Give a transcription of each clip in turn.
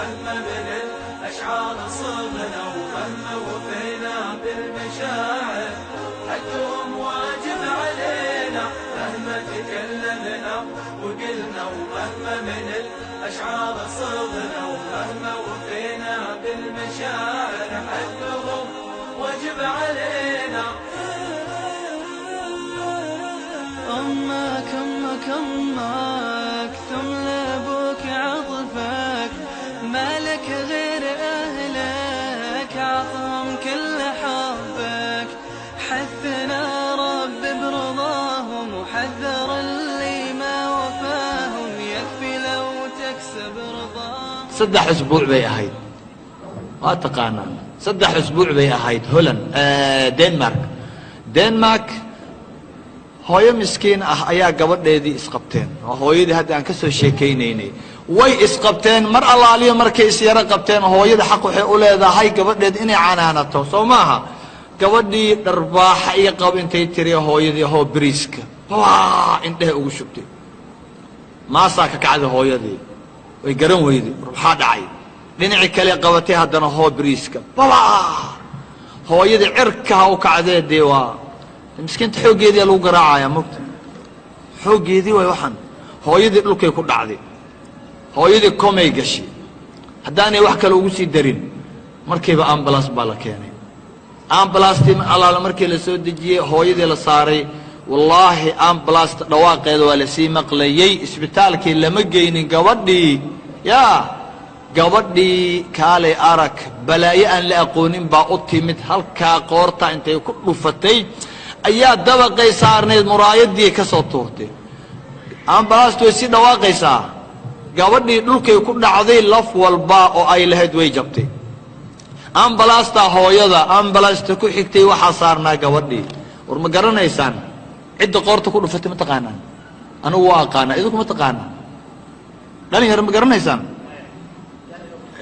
ومهما من الأشعار صغنا ومهما وفينا بالمشاعر حقهم واجب علينا مهما تكلمنا وقلنا ومهما من الأشعار صغنا ومهما وفينا بالمشاعر حقهم واجب علينا. أمك أمك أمك ثم لأبوك عطفك مالك غير أهلك عطهم كل حبك حثنا رب برضاهم وحذر اللي ما وفاهم يكفي لو تكسب رضاهم. 3 أسبوع بي أهيد واتقانا 3 أسبوع بي أهيد هولن دنمارك hooyo miskiin ah ayaa gabadheedii isqabteen oo hooyadii hadda aan ka soo sheekaynaynay way isqabteen mar allaaliyo markay isyara qabteen hooyada xaq waxay u leedahay gabadheed inay canaanato soo maaha gabadhii dharbaaxa iyo qab intay tiri hooyadii hoo bariiska waa indhaha ugu shubtay maasaa ka kacday hooyadii way garan weyday waxaa dhacay dhinacii kale qabatay haddana hoo bariiska baba hooyadii cirkaha u kacdeedii waa miskiinta xooggeedii lagu garaacaya mugta xooggeedii way waxaan hooyadii dhulkay ku dhacday hooyadii komay gashay haddaanay wax kale ugu sii darin markiiba ambulance baa la keenay ambulance allaala markii la soo dejiyey hooyadii la saaray wallaahi ambulance dhawaaqeeda waa la sii maqlayay isbitaalkii lama geynin gabadhii yaa gabadhii kaalay arag balaayo aan la aqoonin baa u timid halkaa qoorta intay ku dhufatay ayaa dabaqay saarneed muraayadii ka soo tuurtay ambulance way si dhawaaqaysaa gabadhii dhulkay ku dhacday laf walba oo ay lahayd way jabtay ambulance hooyada ambulance ku xigtay waxa saarnaa gabadhii war ma garanaysaan cidda qoorta ku dhufatay ma taqaanaan anigu waa aqaana idinku ma taqaanaan dhalinyaro ma garanaysaan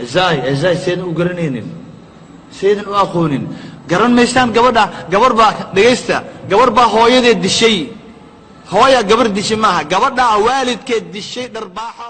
ازاي سيدنا u garanaynin سيدنا u aqoonin garan meeshaan gabar baa dhageysta gabar baa hooyadeed dishay hooya gabar dishay maaha gabadha waalidkeed dishay dharbaaxa